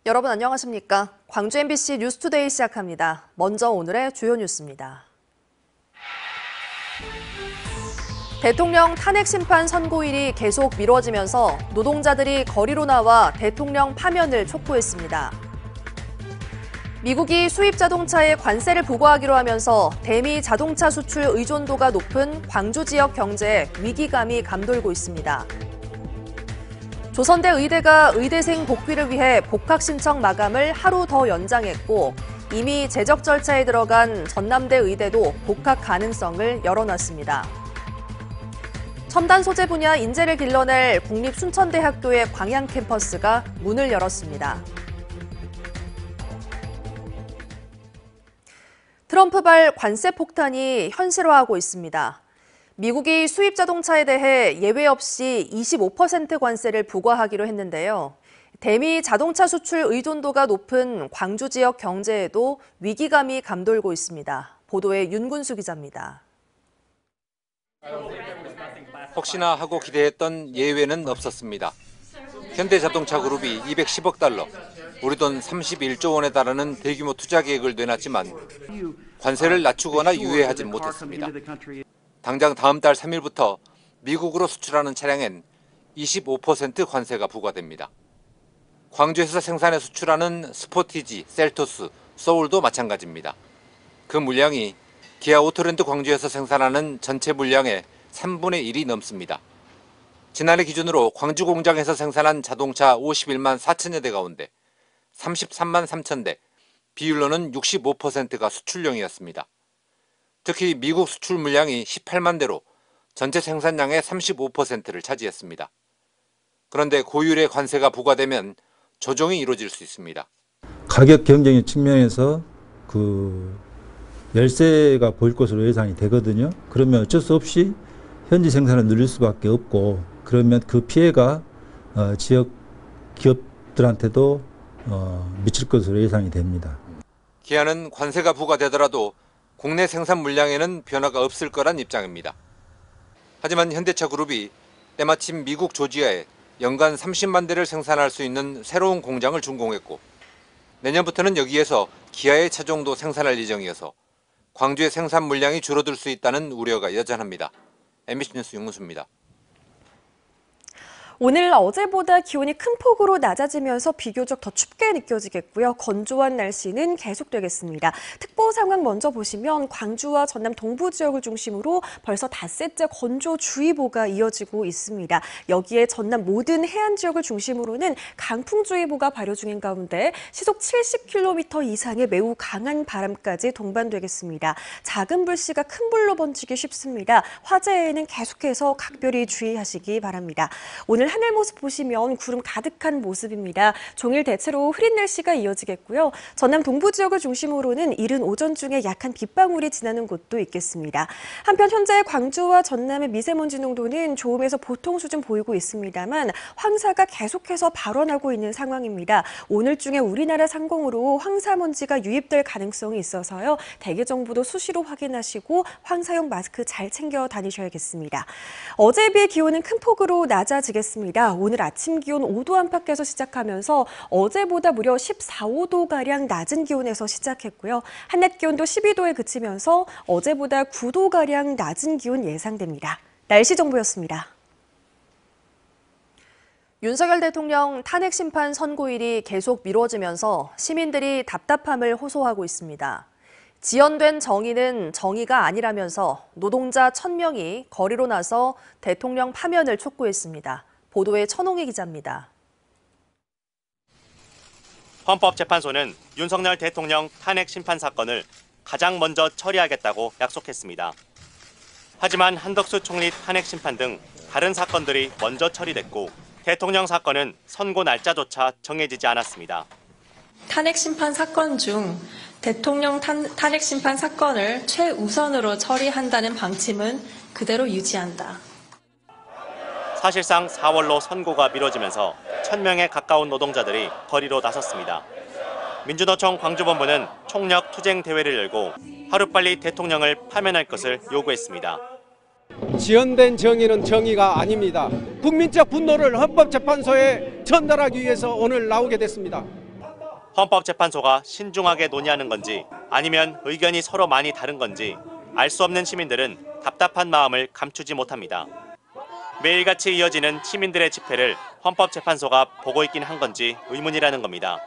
여러분 안녕하십니까? 광주 MBC 뉴스투데이 시작합니다. 먼저 오늘의 주요 뉴스입니다. 대통령 탄핵 심판 선고일이 계속 미뤄지면서 노동자들이 거리로 나와 대통령 파면을 촉구했습니다. 미국이 수입 자동차에 관세를 부과하기로 하면서 대미 자동차 수출 의존도가 높은 광주 지역 경제에 위기감이 감돌고 있습니다. 조선대 의대가 의대생 복귀를 위해 복학 신청 마감을 하루 더 연장했고 이미 제적 절차에 들어간 전남대 의대도 복학 가능성을 열어놨습니다. 첨단 소재 분야 인재를 길러낼 국립순천대학교의 광양 캠퍼스가 문을 열었습니다. 트럼프발 관세 폭탄이 현실화하고 있습니다. 미국이 수입 자동차에 대해 예외 없이 25% 관세를 부과하기로 했는데요. 대미 자동차 수출 의존도가 높은 광주 지역 경제에도 위기감이 감돌고 있습니다. 보도에 윤군수 기자입니다. 혹시나 하고 기대했던 예외는 없었습니다. 현대자동차그룹이 210억 달러, 우리 돈 31조 원에 달하는 대규모 투자 계획을 내놨지만 관세를 낮추거나 유예하진 못했습니다. 당장 다음 달 3일부터 미국으로 수출하는 차량엔 25% 관세가 부과됩니다. 광주에서 생산해 수출하는 스포티지, 셀토스, 소울도 마찬가지입니다. 그 물량이 기아 오토랜드 광주에서 생산하는 전체 물량의 3분의 1이 넘습니다. 지난해 기준으로 광주 공장에서 생산한 자동차 51만 4천여 대 가운데 33만 3천 대, 비율로는 65%가 수출용이었습니다. 특히 미국 수출 물량이 18만 대로 전체 생산량의 35%를 차지했습니다. 그런데 고율의 관세가 부과되면 조정이 이루어질 수 있습니다. 가격 경쟁의 측면에서 열세가 보일 것으로 예상이 되거든요. 그러면 어쩔 수 없이 현지 생산을 늘릴 수밖에 없고, 그러면 그 피해가 지역 기업들한테도 미칠 것으로 예상이 됩니다. 기아는 관세가 부과되더라도 국내 생산 물량에는 변화가 없을 거란 입장입니다. 하지만 현대차그룹이 때마침 미국 조지아에 연간 30만 대를 생산할 수 있는 새로운 공장을 준공했고 내년부터는 여기에서 기아의 차종도 생산할 예정이어서 광주의 생산 물량이 줄어들 수 있다는 우려가 여전합니다. MBC 뉴스 윤문수입니다. 오늘 어제보다 기온이 큰 폭으로 낮아지면서 비교적 더 춥게 느껴지겠고요. 건조한 날씨는 계속되겠습니다. 특보 상황 먼저 보시면 광주와 전남 동부 지역을 중심으로 벌써 닷새째 건조주의보가 이어지고 있습니다. 여기에 전남 모든 해안 지역을 중심으로는 강풍주의보가 발효 중인 가운데 시속 70km 이상의 매우 강한 바람까지 동반되겠습니다. 작은 불씨가 큰 불로 번지기 쉽습니다. 화재에는 계속해서 각별히 주의하시기 바랍니다. 오늘 하늘 모습 보시면 구름 가득한 모습입니다. 종일 대체로 흐린 날씨가 이어지겠고요. 전남 동부 지역을 중심으로는 이른 오전 중에 약한 빗방울이 지나는 곳도 있겠습니다. 한편 현재 광주와 전남의 미세먼지 농도는 좋음에서 보통 수준 보이고 있습니다만 황사가 계속해서 발원하고 있는 상황입니다. 오늘 중에 우리나라 상공으로 황사먼지가 유입될 가능성이 있어서요. 대기 정보도 수시로 확인하시고 황사용 마스크 잘 챙겨 다니셔야겠습니다. 어제에 비해 기온은 큰 폭으로 낮아지겠습니다. 오늘 아침 기온 5도 안팎에서 시작하면서 어제보다 무려 14, 5도가량 낮은 기온에서 시작했고요. 한낮 기온도 12도에 그치면서 어제보다 9도가량 낮은 기온 예상됩니다. 날씨 정보였습니다. 윤석열 대통령 탄핵 심판 선고일이 계속 미뤄지면서 시민들이 답답함을 호소하고 있습니다. 지연된 정의는 정의가 아니라면서 노동자 1,000명이 거리로 나서 대통령 파면을 촉구했습니다. 보도에 천홍희 기자입니다. 헌법재판소는 윤석열 대통령 탄핵 심판 사건을 가장 먼저 처리하겠다고 약속했습니다. 하지만 한덕수 총리 탄핵 심판 등 다른 사건들이 먼저 처리됐고 대통령 사건은 선고 날짜조차 정해지지 않았습니다. 탄핵 심판 사건 중 대통령 탄핵 심판 사건을 최우선으로 처리한다는 방침은 그대로 유지한다. 사실상 4월로 선고가 미뤄지면서 1,000명에 가까운 노동자들이 거리로 나섰습니다. 민주노총 광주본부는 총력 투쟁 대회를 열고 하루빨리 대통령을 파면할 것을 요구했습니다. 지연된 정의는 정의가 아닙니다. 국민적 분노를 헌법재판소에 전달하기 위해서 오늘 나오게 됐습니다. 헌법재판소가 신중하게 논의하는 건지 아니면 의견이 서로 많이 다른 건지 알 수 없는 시민들은 답답한 마음을 감추지 못합니다. 매일같이 이어지는 시민들의 집회를 헌법재판소가 보고 있긴 한 건지 의문이라는 겁니다.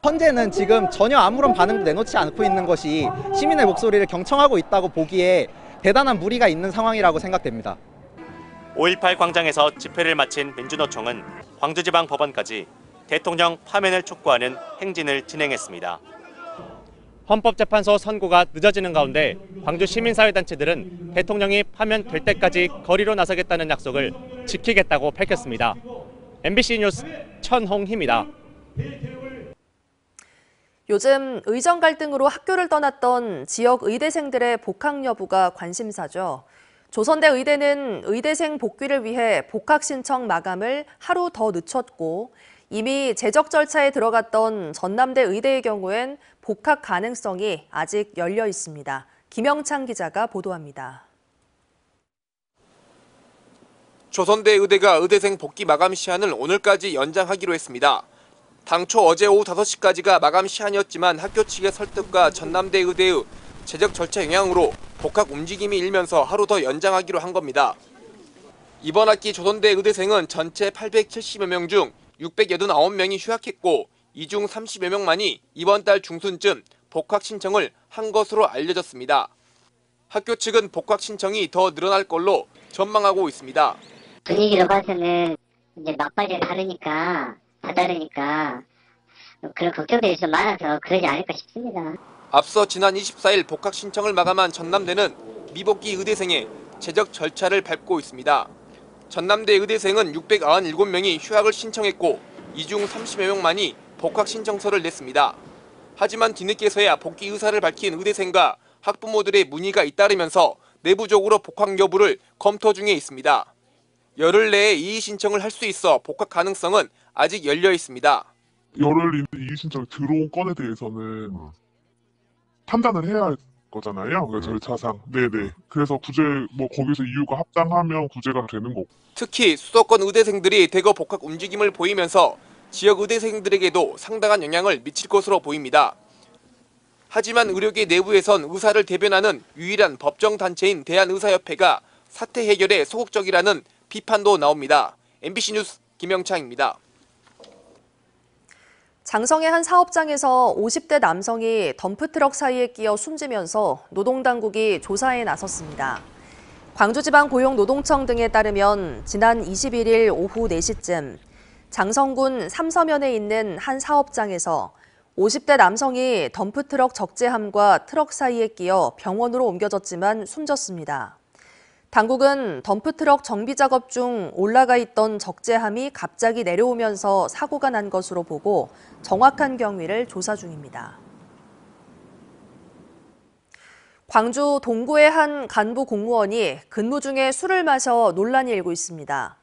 현재는 지금 전혀 아무런 반응도 내놓지 않고 있는 것이 시민의 목소리를 경청하고 있다고 보기에 대단한 무리가 있는 상황이라고 생각됩니다. 5.18 광장에서 집회를 마친 민주노총은 광주지방법원까지 대통령 파면을 촉구하는 행진을 진행했습니다. 헌법재판소 선고가 늦어지는 가운데 광주 시민사회단체들은 대통령이 파면될 때까지 거리로 나서겠다는 약속을 지키겠다고 밝혔습니다. MBC 뉴스 천홍희입니다. 요즘 의정 갈등으로 학교를 떠났던 지역 의대생들의 복학 여부가 관심사죠. 조선대 의대는 의대생 복귀를 위해 복학 신청 마감을 하루 더 늦췄고 이미 재적 절차에 들어갔던 전남대 의대의 경우엔 복학 가능성이 아직 열려 있습니다. 김영창 기자가 보도합니다. 조선대 의대가 의대생 복귀 마감 시한을 오늘까지 연장하기로 했습니다. 당초 어제 오후 5시까지가 마감 시한이었지만 학교 측의 설득과 전남대 의대의 재적 절차 영향으로 복학 움직임이 일면서 하루 더 연장하기로 한 겁니다. 이번 학기 조선대 의대생은 전체 870여 명 중 689명이 휴학했고 이 중 30여 명만이 이번 달 중순쯤 복학 신청을 한 것으로 알려졌습니다. 학교 측은 복학 신청이 더 늘어날 걸로 전망하고 있습니다. 분위기로 봐서는 이제 막바지가 다르니까 그런 걱정들이 좀 많아서 그러지 않을까 싶습니다. 앞서 지난 24일 복학 신청을 마감한 전남대는 미복귀 의대생의 재적 절차를 밟고 있습니다. 전남대 의대생은 697명이 휴학을 신청했고 이 중 30여 명만이 복학 신청서를 냈습니다. 하지만 뒤늦게서야 복귀 의사를 밝힌 의대생과 학부모들의 문의가 잇따르면서 내부적으로 복학 여부를 검토 중에 있습니다. 열흘 내에 이의 신청을 할 수 있어 복학 가능성은 아직 열려 있습니다. 열흘 이내 이의 신청 들어온 건에 대해서는 판단을 해야 할 거잖아요. 그 절차상. 네네. 그래서 거기서 이유가 합당하면 구제가 되는 거고. 특히 수도권 의대생들이 대거 복학 움직임을 보이면서 지역 의대생들에게도 상당한 영향을 미칠 것으로 보입니다. 하지만 의료계 내부에선 의사를 대변하는 유일한 법정 단체인 대한의사협회가 사태 해결에 소극적이라는 비판도 나옵니다. MBC 뉴스 김영창입니다. 장성의 한 사업장에서 50대 남성이 덤프트럭 사이에 끼어 숨지면서 노동당국이 조사에 나섰습니다. 광주지방고용노동청 등에 따르면 지난 21일 오후 4시쯤 장성군 삼서면에 있는 한 사업장에서 50대 남성이 덤프트럭 적재함과 트럭 사이에 끼어 병원으로 옮겨졌지만 숨졌습니다. 당국은 덤프트럭 정비 작업 중 올라가 있던 적재함이 갑자기 내려오면서 사고가 난 것으로 보고 정확한 경위를 조사 중입니다. 광주 동구의 한 간부 공무원이 근무 중에 술을 마셔 논란이 일고 있습니다.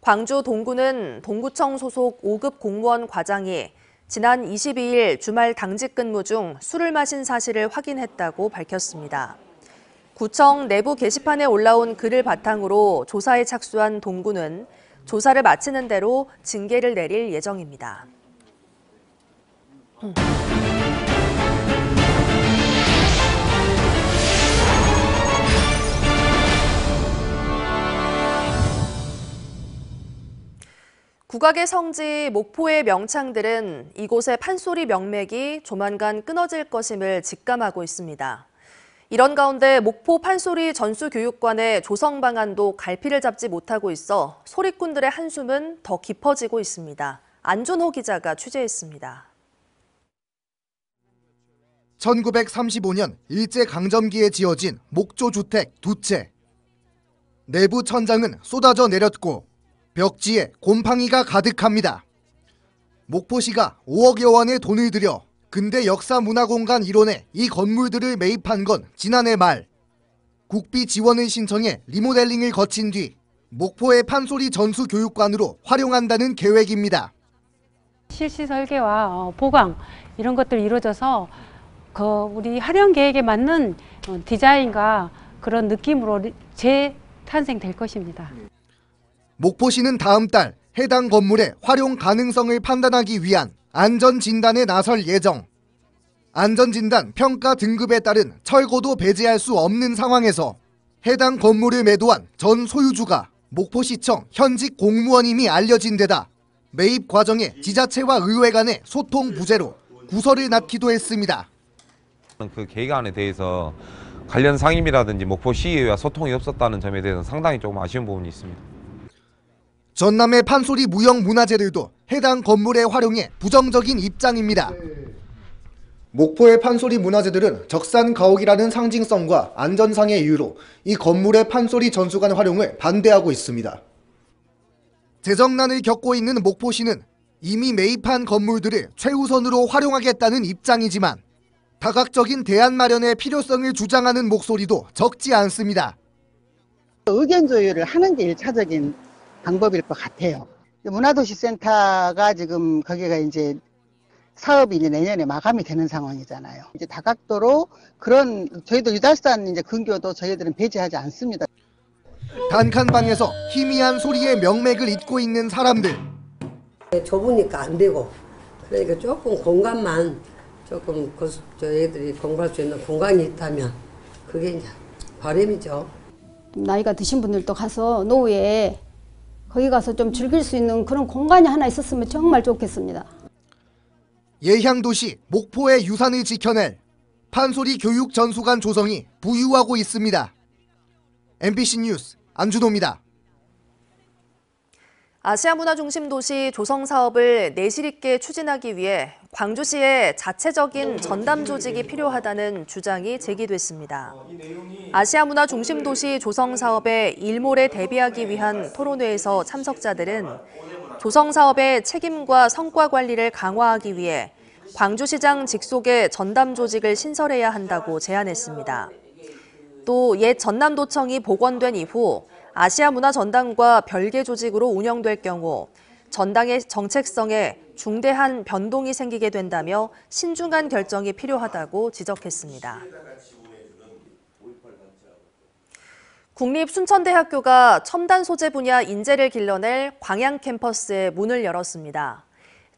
광주 동구는 동구청 소속 5급 공무원 과장이 지난 22일 주말 당직 근무 중 술을 마신 사실을 확인했다고 밝혔습니다. 구청 내부 게시판에 올라온 글을 바탕으로 조사에 착수한 동구는 조사를 마치는 대로 징계를 내릴 예정입니다. 국악의 성지 목포의 명창들은 이곳의 판소리 명맥이 조만간 끊어질 것임을 직감하고 있습니다. 이런 가운데 목포 판소리 전수교육관의 조성 방안도 갈피를 잡지 못하고 있어 소리꾼들의 한숨은 더 깊어지고 있습니다. 안준호 기자가 취재했습니다. 1935년 일제강점기에 지어진 목조주택 2채. 내부 천장은 쏟아져 내렸고 벽지에 곰팡이가 가득합니다. 목포시가 5억여 원의 돈을 들여 근대 역사문화공간 일원에 이 건물들을 매입한 건 지난해 말. 국비 지원을 신청해 리모델링을 거친 뒤 목포의 판소리 전수교육관으로 활용한다는 계획입니다. 실시 설계와 보강 이런 것들이 이루어져서 우리 활용 계획에 맞는 디자인과 그런 느낌으로 재탄생될 것입니다. 목포시는 다음 달 해당 건물의 활용 가능성을 판단하기 위한 안전진단에 나설 예정. 안전진단 평가 등급에 따른 철거도 배제할 수 없는 상황에서 해당 건물을 매도한 전 소유주가 목포시청 현직 공무원임이 알려진 데다 매입 과정에 지자체와 의회 간의 소통 부재로 구설을 낳기도 했습니다. 그 계획안에 대해서 관련 상임이라든지 목포시의회와 소통이 없었다는 점에 대해서는 상당히 조금 아쉬운 부분이 있습니다. 전남의 판소리 무형문화재들도 해당 건물의 활용에 부정적인 입장입니다. 목포의 판소리 문화재들은 적산 가옥이라는 상징성과 안전상의 이유로 이 건물의 판소리 전수관 활용을 반대하고 있습니다. 재정난을 겪고 있는 목포시는 이미 매입한 건물들을 최우선으로 활용하겠다는 입장이지만 다각적인 대안 마련의 필요성을 주장하는 목소리도 적지 않습니다. 의견 조율을 하는 게 1차적인 방법일 것 같아요. 문화도시센터가 지금 거기가 이제 사업이 이제 내년에 마감이 되는 상황이잖아요. 이제 다각도로 그런 저희도 유달산 이제 근교도 저희들은 배제하지 않습니다. 단칸방에서 희미한 소리의 명맥을 잇고 있는 사람들. 좁으니까 안 되고 그러니까 조금 공간만 조금 저희들이 공부할 수 있는 공간이 있다면 그게 이제 바람이죠. 나이가 드신 분들도 가서 노후에 거기 가서 좀 즐길 수 있는 그런 공간이 하나 있었으면 정말 좋겠습니다. 예향도시 목포의 유산을 지켜낼 판소리 교육 전수관 조성이 부유하고 있습니다. MBC 뉴스 안준호입니다. 아시아문화중심도시 조성 사업을 내실 있게 추진하기 위해 광주시에 자체적인 전담 조직이 필요하다는 주장이 제기됐습니다. 아시아문화중심도시 조성 사업의 일몰에 대비하기 위한 토론회에서 참석자들은 조성 사업의 책임과 성과 관리를 강화하기 위해 광주시장 직속의 전담 조직을 신설해야 한다고 제안했습니다. 또 옛 전남도청이 복원된 이후 아시아문화전당과 별개 조직으로 운영될 경우 전당의 정책성에 중대한 변동이 생기게 된다며 신중한 결정이 필요하다고 지적했습니다. 국립순천대학교가 첨단 소재 분야 인재를 길러낼 광양 캠퍼스에 문을 열었습니다.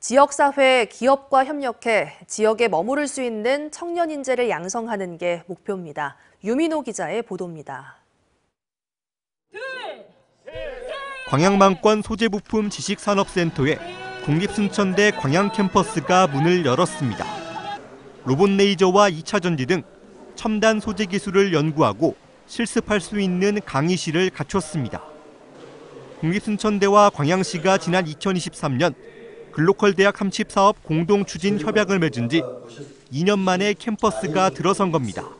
지역사회, 기업과 협력해 지역에 머무를 수 있는 청년 인재를 양성하는 게 목표입니다. 유민호 기자의 보도입니다. 광양망권 소재부품 지식산업센터에 국립순천대 광양 캠퍼스가 문을 열었습니다. 로봇 레이저와 2차 전지 등 첨단 소재 기술을 연구하고 실습할 수 있는 강의실을 갖췄습니다. 국립순천대와 광양시가 지난 2023년 글로컬 대학 함칩 사업 공동 추진 협약을 맺은 지 2년 만에 캠퍼스가 들어선 겁니다.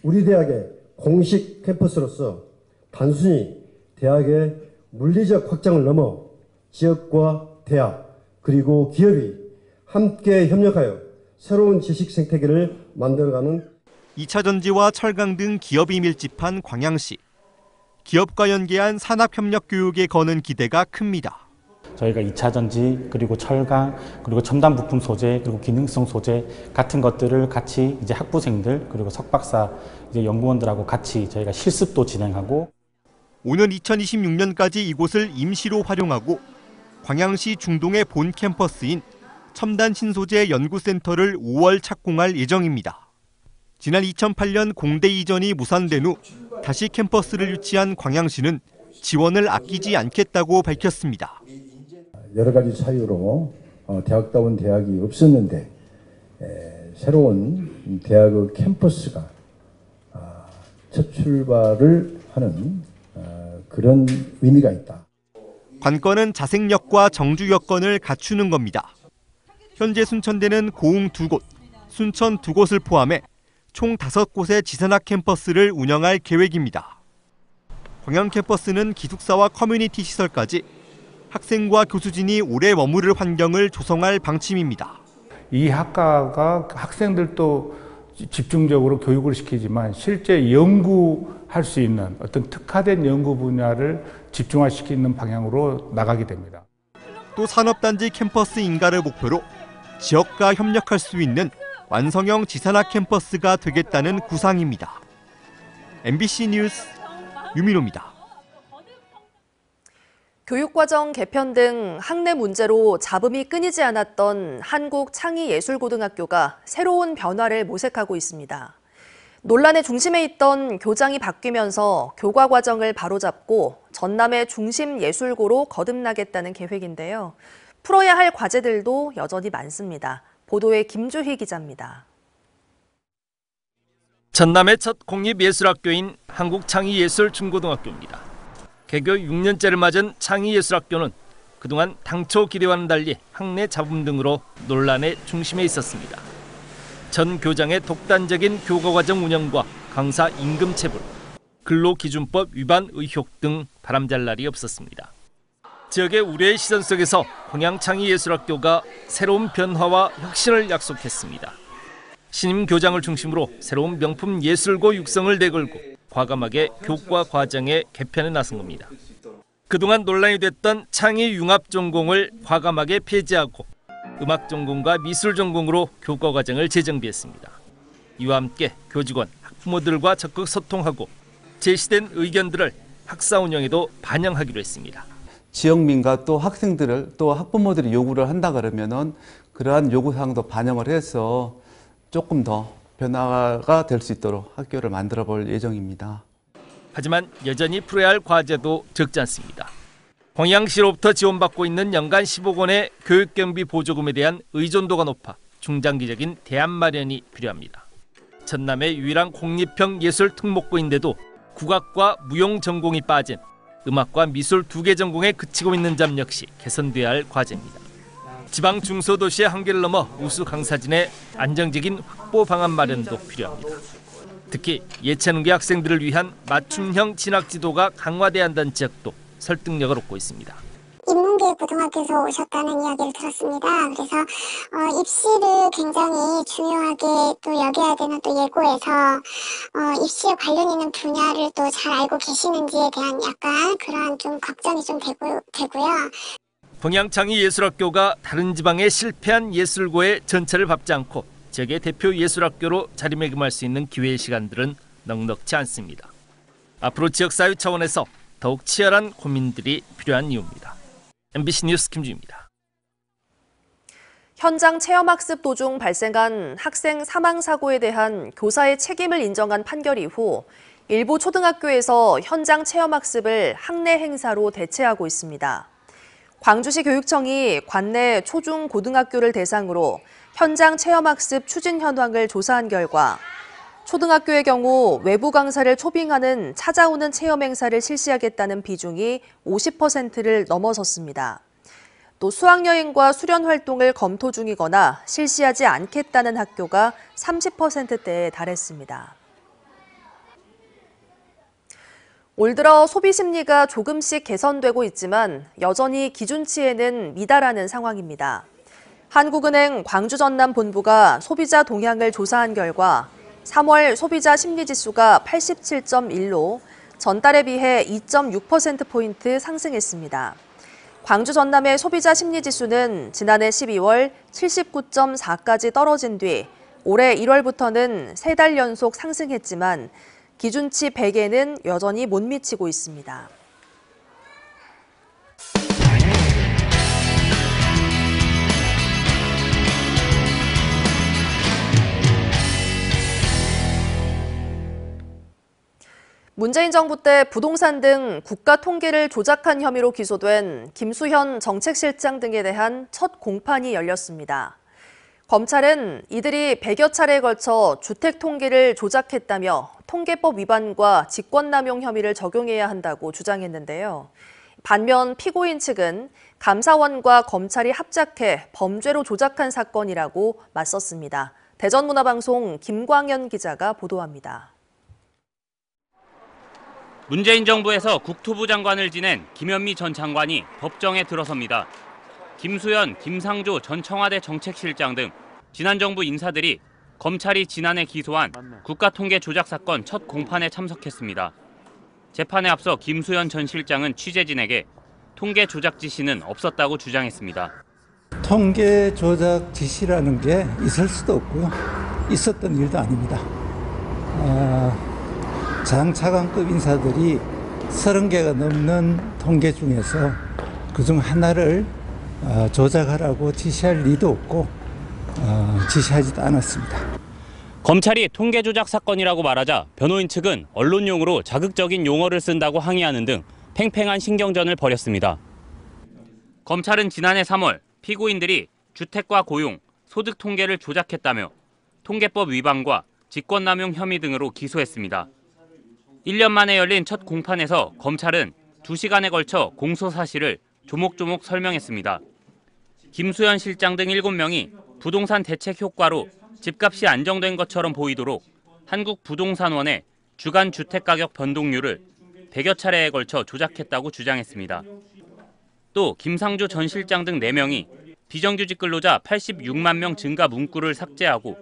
우리 대학의 공식 캠퍼스로서 단순히 대학의 물리적 확장을 넘어 지역과 대학 그리고 기업이 함께 협력하여 새로운 지식 생태계를 만들어가는 2차 전지와 철강 등 기업이 밀집한 광양시. 기업과 연계한 산업협력 교육에 거는 기대가 큽니다. 저희가 2차 전지, 그리고 철강, 그리고 첨단 부품 소재, 그리고 기능성 소재 같은 것들을 같이 이제 학부생들, 그리고 석박사 이제 연구원들하고 같이 저희가 실습도 진행하고 오는 2026년까지 이곳을 임시로 활용하고 광양시 중동의 본 캠퍼스인 첨단 신소재 연구센터를 5월 착공할 예정입니다. 지난 2008년 공대 이전이 무산된 후 다시 캠퍼스를 유치한 광양시는 지원을 아끼지 않겠다고 밝혔습니다. 여러 가지 사유로 대학다운 대학이 없었는데 새로운 대학의 캠퍼스가 첫 출발을 하는 그런 의미가 있다. 관건은 자생력과 정주 여건을 갖추는 겁니다. 현재 순천대는 고흥 2곳, 순천 2곳을 포함해 총 5곳의 지산학 캠퍼스를 운영할 계획입니다. 광양 캠퍼스는 기숙사와 커뮤니티 시설까지 학생과 교수진이 오래 머무를 환경을 조성할 방침입니다. 이 학과가 학생들도 집중적으로 교육을 시키지만 실제 연구할 수 있는 어떤 특화된 연구 분야를 집중화시키는 방향으로 나가게 됩니다. 또 산업단지 캠퍼스 인가를 목표로 지역과 협력할 수 있는 완성형 지산학 캠퍼스가 되겠다는 구상입니다. MBC 뉴스 유민호입니다. 교육과정 개편 등 학내 문제로 잡음이 끊이지 않았던 한국창의예술고등학교가 새로운 변화를 모색하고 있습니다. 논란의 중심에 있던 교장이 바뀌면서 교과 과정을 바로잡고 전남의 중심 예술고로 거듭나겠다는 계획인데요. 풀어야 할 과제들도 여전히 많습니다. 보도에 김주희 기자입니다. 전남의 첫 공립예술학교인 한국창의예술중고등학교입니다. 개교 6년째를 맞은 창의예술학교는 그동안 당초 기대와는 달리 학내 잡음 등으로 논란의 중심에 있었습니다. 전 교장의 독단적인 교과과정 운영과 강사 임금 체불, 근로기준법 위반 의혹 등 바람잘 날이 없었습니다. 지역의 우려의 시선 속에서 광양창의예술학교가 새로운 변화와 혁신을 약속했습니다. 신임 교장을 중심으로 새로운 명품 예술고 육성을 내걸고 과감하게 교과 과정의 개편에 나선 겁니다. 그동안 논란이 됐던 창의융합 전공을 과감하게 폐지하고 음악 전공과 미술 전공으로 교과 과정을 재정비했습니다. 이와 함께 교직원, 학부모들과 적극 소통하고 제시된 의견들을 학사 운영에도 반영하기로 했습니다. 지역민과 또 학생들을 또 학부모들이 요구를 한다 그러면은 그러한 요구사항도 반영을 해서 조금 더 변화가 될 수 있도록 학교를 만들어 볼 예정입니다. 하지만 여전히 풀어야 할 과제도 적지 않습니다. 광양시로부터 지원받고 있는 연간 10억 원의 교육경비 보조금에 대한 의존도가 높아 중장기적인 대안 마련이 필요합니다. 전남의 유일한 공립형 예술 특목고인데도 국악과 무용 전공이 빠진 음악과 미술 2개 전공에 그치고 있는 점 역시 개선돼야 할 과제입니다. 지방 중소도시의 한계를 넘어 우수 강사진의 안정적인 확보 방안 마련도 필요합니다. 특히 예체능계 학생들을 위한 맞춤형 진학 지도가 강화돼야 한다는 지적도 설득력을 얻고 있습니다. 인문계 고등학교에서 오셨다는 이야기를 들었습니다. 그래서 입시를 굉장히 중요하게 또 여겨야 되는 또 예고에서 입시에 관련 있는 분야를 또 잘 알고 계시는지에 대한 약간 그러한 좀 걱정이 좀 되고요. 광양창의예술학교가 다른 지방의 실패한 예술고의 전철을 밟지 않고 지역의 대표 예술학교로 자리매김할 수 있는 기회의 시간들은 넉넉지 않습니다. 앞으로 지역사회 차원에서 더욱 치열한 고민들이 필요한 이유입니다. MBC 뉴스 김주희입니다. 현장 체험학습 도중 발생한 학생 사망 사고에 대한 교사의 책임을 인정한 판결 이후 일부 초등학교에서 현장 체험학습을 학내 행사로 대체하고 있습니다. 광주시 교육청이 관내 초중 고등학교를 대상으로 현장 체험학습 추진 현황을 조사한 결과 초등학교의 경우 외부 강사를 초빙하는 찾아오는 체험 행사를 실시하겠다는 비중이 50%를 넘어섰습니다. 또 수학여행과 수련 활동을 검토 중이거나 실시하지 않겠다는 학교가 30%대에 달했습니다. 올 들어 소비 심리가 조금씩 개선되고 있지만 여전히 기준치에는 미달하는 상황입니다. 한국은행 광주전남본부가 소비자 동향을 조사한 결과 3월 소비자 심리지수가 87.1로 전달에 비해 2.6%포인트 상승했습니다. 광주 전남의 소비자 심리지수는 지난해 12월 79.4까지 떨어진 뒤 올해 1월부터는 3달 연속 상승했지만 기준치 100에는 여전히 못 미치고 있습니다. 문재인 정부 때 부동산 등 국가 통계를 조작한 혐의로 기소된 김수현 정책실장 등에 대한 첫 공판이 열렸습니다. 검찰은 이들이 100여 차례에 걸쳐 주택 통계를 조작했다며 통계법 위반과 직권남용 혐의를 적용해야 한다고 주장했는데요. 반면 피고인 측은 감사원과 검찰이 합작해 범죄로 조작한 사건이라고 맞섰습니다. 대전문화방송 김광현 기자가 보도합니다. 문재인 정부에서 국토부 장관을 지낸 김현미 전 장관이 법정에 들어섭니다. 김수현, 김상조 전 청와대 정책실장 등 지난 정부 인사들이 검찰이 지난해 기소한 국가통계 조작 사건 첫 공판에 참석했습니다. 재판에 앞서 김수현 전 실장은 취재진에게 통계 조작 지시는 없었다고 주장했습니다. 통계 조작 지시라는 게 있을 수도 없고요. 있었던 일도 아닙니다. 장차관급 인사들이 30개가 넘는 통계 중에서 그중 하나를 조작하라고 지시할 리도 없고 지시하지도 않았습니다. 검찰이 통계 조작 사건이라고 말하자 변호인 측은 언론용으로 자극적인 용어를 쓴다고 항의하는 등 팽팽한 신경전을 벌였습니다. 검찰은 지난해 3월 피고인들이 주택과 고용, 소득 통계를 조작했다며 통계법 위반과 직권남용 혐의 등으로 기소했습니다. 1년 만에 열린 첫 공판에서 검찰은 2시간에 걸쳐 공소 사실을 조목조목 설명했습니다. 김수현 실장 등 7명이 부동산 대책 효과로 집값이 안정된 것처럼 보이도록 한국부동산원의 주간 주택가격 변동률을 100여 차례에 걸쳐 조작했다고 주장했습니다. 또 김상조 전 실장 등 4명이 비정규직 근로자 86만 명 증가 문구를 삭제하고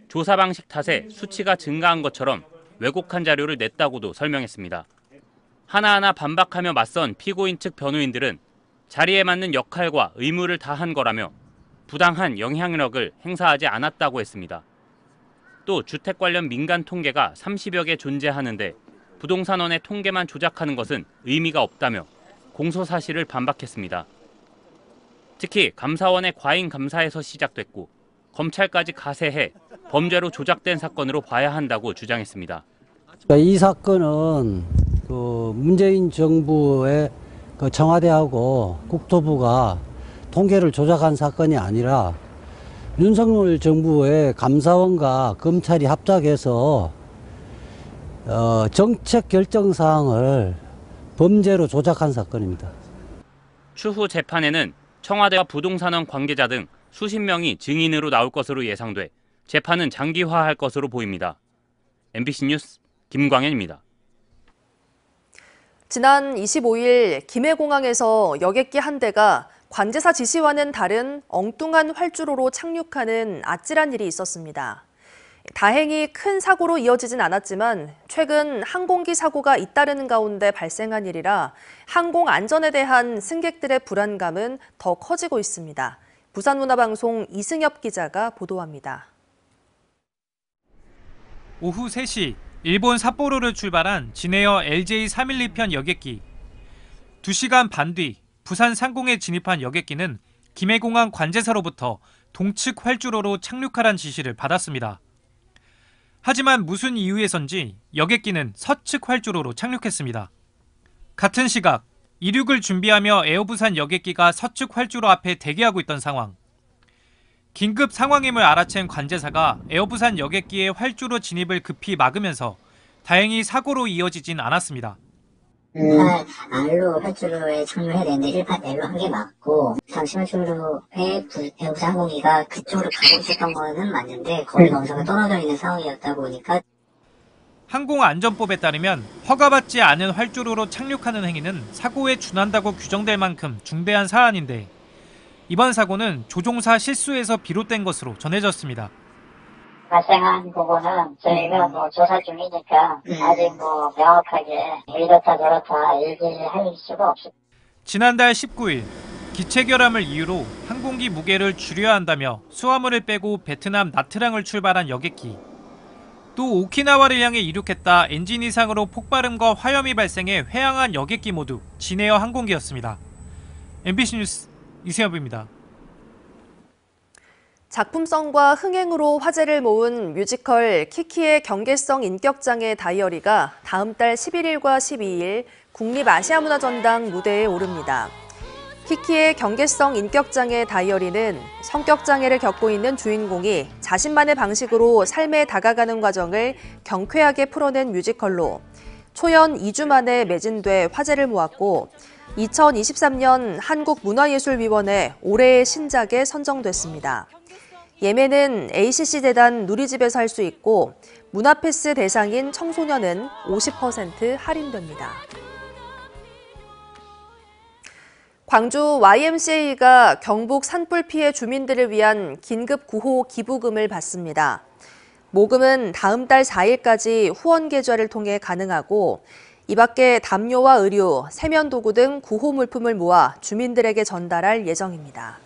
조사 방식 탓에 수치가 증가한 것처럼 왜곡한 자료를 냈다고도 설명했습니다. 하나하나 반박하며 맞선 피고인 측 변호인들은 자리에 맞는 역할과 의무를 다한 거라며 부당한 영향력을 행사하지 않았다고 했습니다. 또 주택 관련 민간 통계가 30여 개 존재하는데 부동산원의 통계만 조작하는 것은 의미가 없다며 공소 사실을 반박했습니다. 특히 감사원의 과잉 감사에서 시작됐고 검찰까지 가세해 범죄로 조작된 사건으로 봐야 한다고 주장했습니다. 이 사건은 문재인 정부의 청와대하고 국토부가 통계를 조작한 사건이 아니라 윤석열 정부의 감사원과 검찰이 합작해서 정책 결정 사항을 범죄로 조작한 사건입니다. 추후 재판에는 청와대와 부동산원 관계자 등 수십 명이 증인으로 나올 것으로 예상돼 재판은 장기화할 것으로 보입니다. MBC 뉴스 김광현입니다. 지난 25일 김해공항에서 여객기 한 대가 관제사 지시와는 다른 엉뚱한 활주로로 착륙하는 아찔한 일이 있었습니다. 다행히 큰 사고로 이어지진 않았지만 최근 항공기 사고가 잇따르는 가운데 발생한 일이라 항공 안전에 대한 승객들의 불안감은 더 커지고 있습니다. 부산문화방송 이승엽 기자가 보도합니다. 오후 3시 일본 삿포로를 출발한 진에어 LJ312편 여객기. 2시간 반 뒤 부산 상공에 진입한 여객기는 김해공항 관제사로부터 동측 활주로로 착륙하란 지시를 받았습니다. 하지만 무슨 이유에선지 여객기는 서측 활주로로 착륙했습니다. 같은 시각 이륙을 준비하며 에어부산 여객기가 서측 활주로 앞에 대기하고 있던 상황. 긴급 상황임을 알아챈 관제사가 에어부산 여객기의 활주로 진입을 급히 막으면서 다행히 사고로 이어지진 않았습니다. 안으로 활주로에 착륙해야 되는데 1판 내로 한 개 맞고 잠시활주로에 에어부산 항공기가 그쪽으로 가고 있었던 거는 맞는데 거리 검사가 떨어져 있는 상황이었다 보니까 항공안전법에 따르면 허가받지 않은 활주로로 착륙하는 행위는 사고에 준한다고 규정될 만큼 중대한 사안인데 이번 사고는 조종사 실수에서 비롯된 것으로 전해졌습니다. 발생한 부분은 저희가 조사 중이니까 아직 명확하게 이렇다 저렇다 얘기할 수가 없습니다. 지난달 19일 기체 결함을 이유로 항공기 무게를 줄여야 한다며 수화물을 빼고 베트남 나트랑을 출발한 여객기. 또 오키나와를 향해 이륙했다 엔진 이상으로 폭발음과 화염이 발생해 회항한 여객기 모두 진에어 항공기였습니다. MBC 뉴스 이승엽입니다. 작품성과 흥행으로 화제를 모은 뮤지컬 키키의 경계성 인격장애 다이어리가 다음 달 11일과 12일 국립아시아문화전당 무대에 오릅니다. 키키의 경계성 인격장애 다이어리는 성격장애를 겪고 있는 주인공이 자신만의 방식으로 삶에 다가가는 과정을 경쾌하게 풀어낸 뮤지컬로 초연 2주 만에 매진돼 화제를 모았고 2023년 한국문화예술위원회 올해의 신작에 선정됐습니다. 예매는 ACC 재단 누리집에서 할 수 있고 문화패스 대상인 청소년은 50% 할인됩니다. 광주 YMCA가 경북 산불 피해 주민들을 위한 긴급 구호 기부금을 받습니다. 모금은 다음 달 4일까지 후원 계좌를 통해 가능하고 이 밖에 담요와 의류, 세면도구 등 구호 물품을 모아 주민들에게 전달할 예정입니다.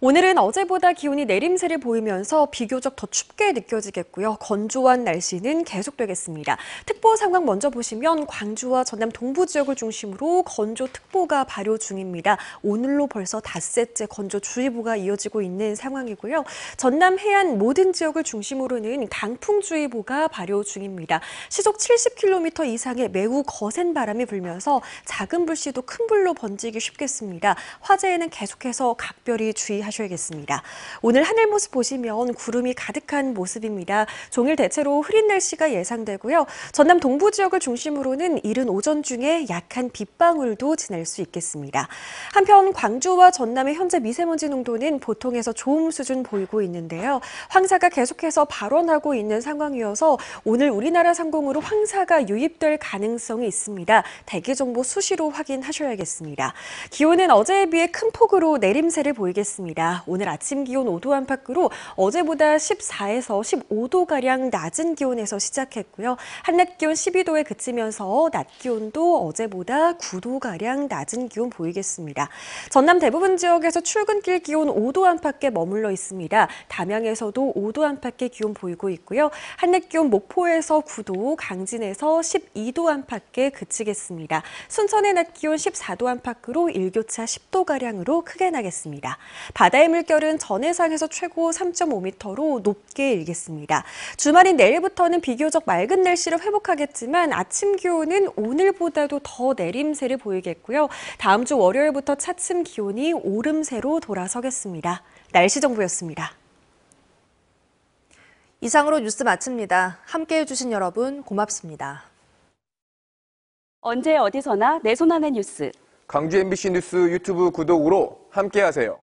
오늘은 어제보다 기온이 내림세를 보이면서 비교적 더 춥게 느껴지겠고요. 건조한 날씨는 계속되겠습니다. 특보 상황 먼저 보시면 광주와 전남 동부 지역을 중심으로 건조특보가 발효 중입니다. 오늘로 벌써 닷새째 건조주의보가 이어지고 있는 상황이고요. 전남 해안 모든 지역을 중심으로는 강풍주의보가 발효 중입니다. 시속 70km 이상의 매우 거센 바람이 불면서 작은 불씨도 큰 불로 번지기 쉽겠습니다. 화재에는 계속해서 각별히 주의하셔야겠습니다. 오늘 하늘 모습 보시면 구름이 가득한 모습입니다. 종일 대체로 흐린 날씨가 예상되고요. 전남 동부 지역을 중심으로는 이른 오전 중에 약한 빗방울도 지날 수 있겠습니다. 한편 광주와 전남의 현재 미세먼지 농도는 보통에서 좋음 수준 보이고 있는데요. 황사가 계속해서 발원하고 있는 상황이어서 오늘 우리나라 상공으로 황사가 유입될 가능성이 있습니다. 대기정보 수시로 확인하셔야겠습니다. 기온은 어제에 비해 큰 폭으로 내림세를 보이겠습니다. 오늘 아침 기온 5도 안팎으로 어제보다 14에서 15도가량 낮은 기온에서 시작했고요. 한낮 기온 12도에 그치면서 낮 기온도 어제보다 9도가량 낮은 기온 보이겠습니다. 전남 대부분 지역에서 출근길 기온 5도 안팎에 머물러 있습니다. 담양에서도 5도 안팎의 기온 보이고 있고요. 한낮 기온 목포에서 9도, 강진에서 12도 안팎에 그치겠습니다. 순천의 낮 기온 14도 안팎으로 일교차 10도가량으로 크게 나겠습니다. 바다의 물결은 전해상에서 최고 3.5m로 높게 일겠습니다. 주말인 내일부터는 비교적 맑은 날씨를 회복하겠지만 아침 기온은 오늘보다도 더 내림세를 보이겠고요. 다음 주 월요일부터 차츰 기온이 오름세로 돌아서겠습니다. 날씨 정보였습니다. 이상으로 뉴스 마칩니다. 함께해 주신 여러분 고맙습니다. 언제 어디서나 내 손 안의 뉴스. 광주 MBC 뉴스 유튜브 구독으로 함께하세요.